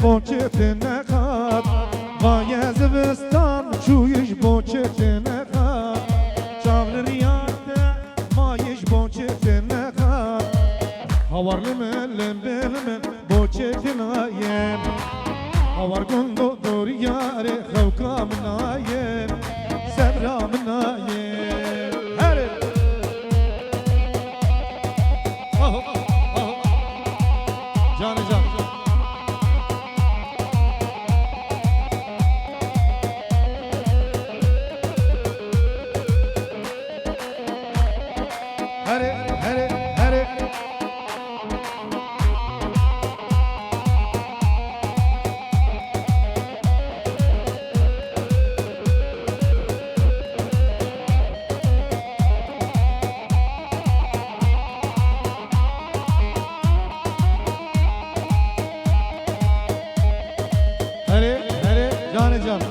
بۆ چێتە نەقات غایە زستان چوویش بۆ چێتە نەقات چاوڵریاتە مایش بۆ چێتە نەقات هەوار لە من بۆ چێتە نایەن هەوار گوند و دۆریارێ خەوکا من نایەن سەبرا من نایەن هەرێ جانە جان هەرێ هەرێ هەرێ هەرێ هەرێ جانە جان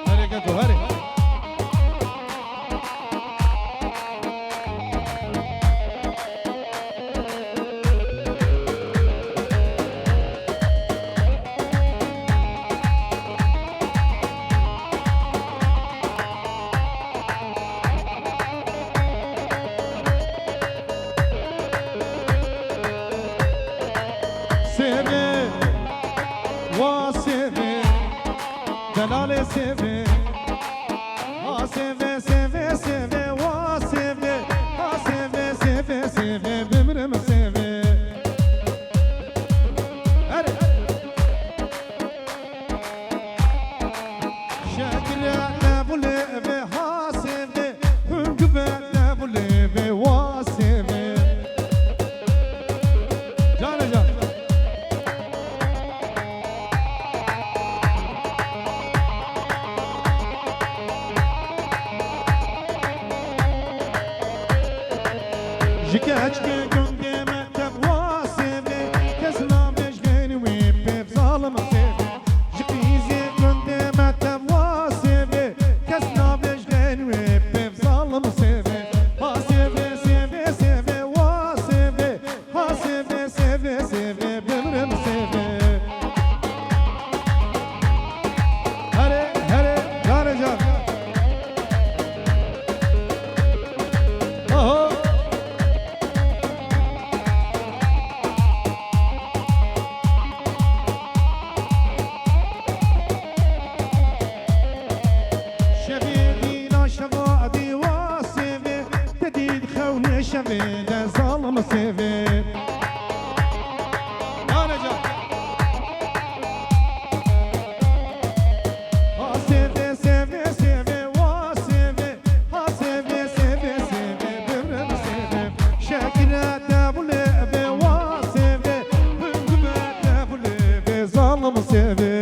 هەرێ گەتۆ هەرێ سێوێ وا سێوێ دەلالێ سێوێ ها سێوێ سێوێ سێوێ وا سێوێ ها سێوێ سێوێ سێوێ بمرم سێوێ هەرێ شەکرە نەبولێوێ ها سێوێ هنگبە نەبولێوێ وا سێوێ جانە جان Jikaçke gündeme tevva seve Kesna beşgeni ve pep zalımı seve Jikize gündeme tevva seve Kesna beşgeni ve pep zalımı seve Ha seve seve seve va seve Ha seve seve seve bemrem seve Hare hare jare jar Oh شبه ظالم سيفي يا رجال ها سيفي سيفي سيفي وا سيفي ها سيفي سيفي سيفي بمرم سيفي شاكرة تابولي وا سيفي بمقبة تابولي ظالم سيفي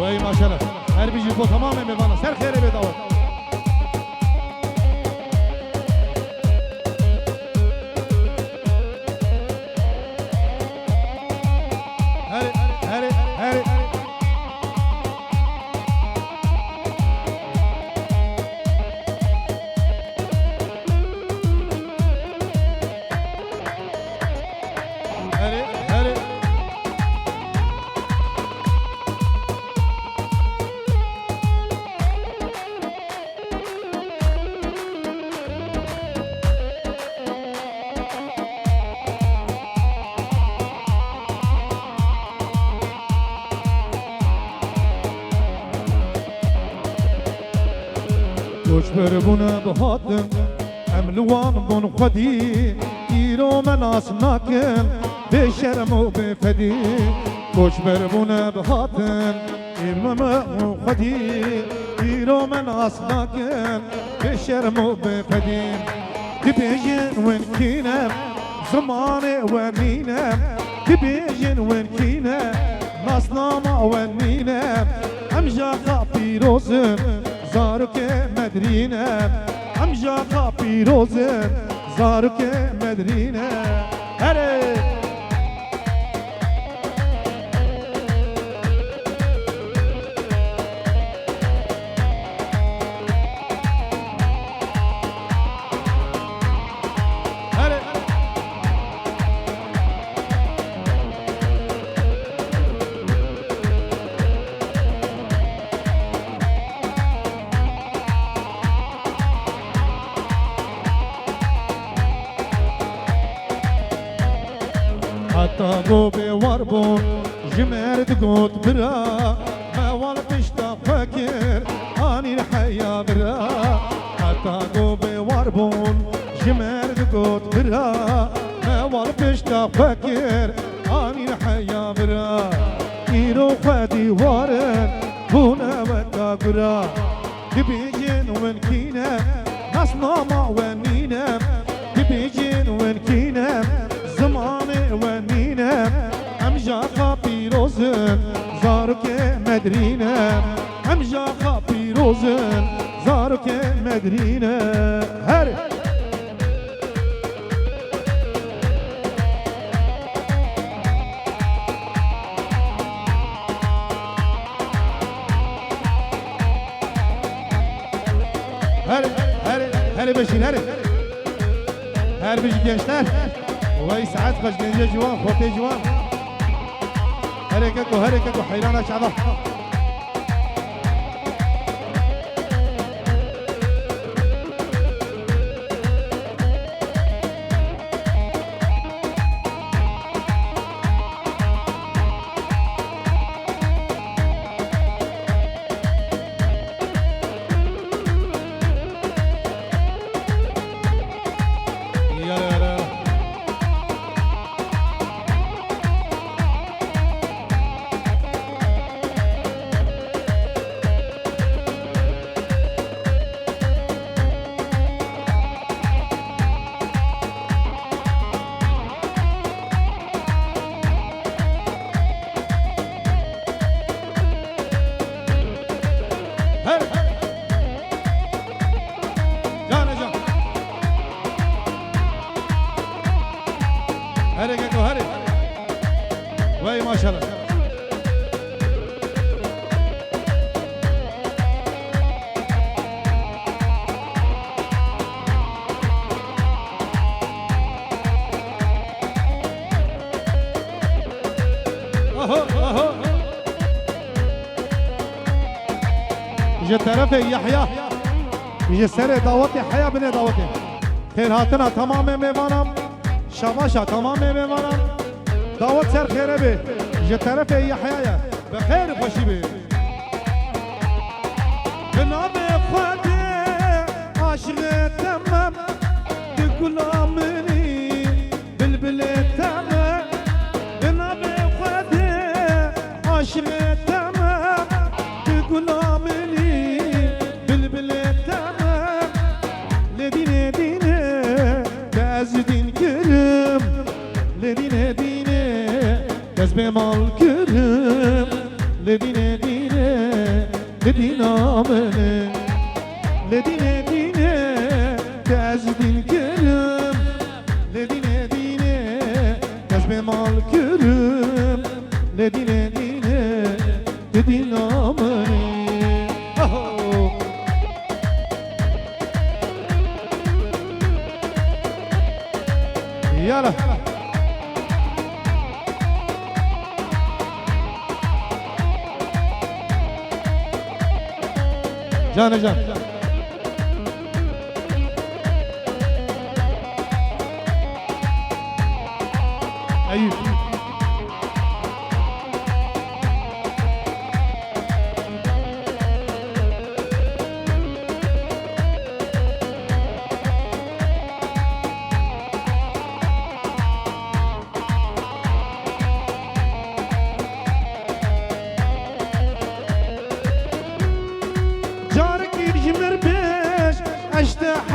وای ماشاءالله هر بیجی کو تمام به bana سر خیره به دعوت هر هر هر كوشبر بونا بهاتم املوان بون خدي ايرو مناس ناكن بشرم وبفدي كوشبر بونا بهاتم ايرو خدي ايرو مناس ناكن بشرم وبفدي تبيجن وين كينا زماني ونينا تبيجن وين كينا ناس ناما ونينا امجا خاطي روزن زارك مدرينة امجا خابيروز زارك مدرينة هري حتى قوبي واربون جمرت قوت برا ما والفش فكر اني الحياة برا حتى قوبي واربون جمرت قوت برا ما والفش فكر اني الحياة برا ايرو خدي وارن هنا ودا برا تبيجين ونكينا نصنا ما ونينا تبيجين ونكينا زماني ونينا امجا خابيروزن زارك مدرينا امجا خابيروزن زارك مدرينا هري هري هري هري بشير هري هري بيجي gençler وای ساعت خوش گنجه جوان خوته جوان حرکت و حیران شعبه هري وای ما شاء الله اهو جه طرف يحيى جه سر دعوتي حيا بن دعوتي خير هاتنا تمام میوانم شباشا تمام میوانم دعوت سر خیره به جه طرف یحیی به خیر خوشی به به نام خود عاشق تمام دی گلامنی بلبل تمام به نام خود عاشق تمام دی گلامنی بلبل تمام لدینه دینه از دین کرم لدینه دینه از به مال کرم لدینه دینه لدین آمنه لدینه دینه از دین کرم لدینه دینه از به مال کرم لدینه دینه لدین آمنه يلا جانا جان أيوب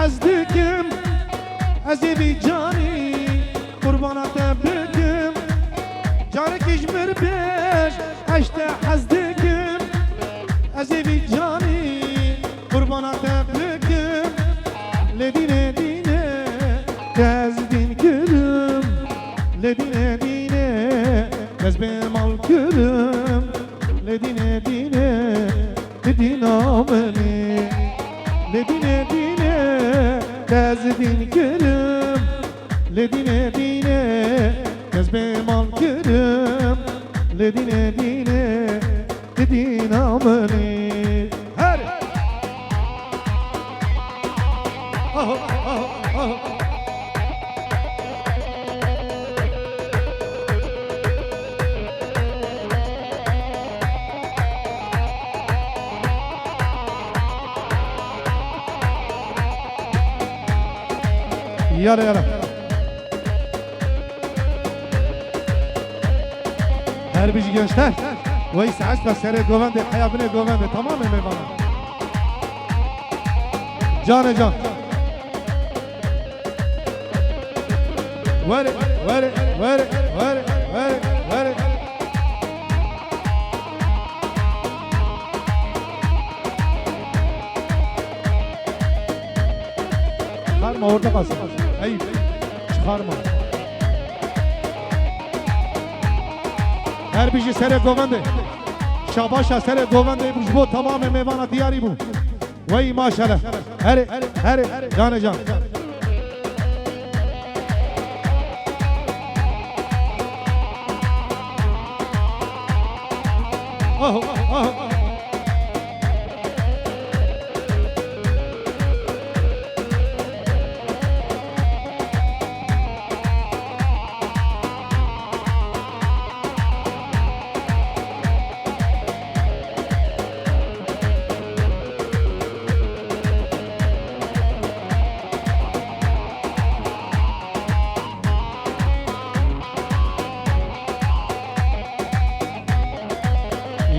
حزدكم عزيبي جاني قربانات بكم جارك يجمر بيش عشت حزدكم عزيبي جاني تزدین کرم لدینه دینه کز به مال کرم لدینه دینه لدین آمنی هر يلا يلا her bir gençler ve saçla sere govende hayabine govende tamam mı bana canı can ver ver ver ver ver ver çıkarma orada kalsın ayıp çıkarma her bir şey sere govende şabaşa sere govende bu tamamen mevana diyari bu vay maşallah her canı can oh oh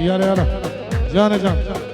يلا يلا جانا جان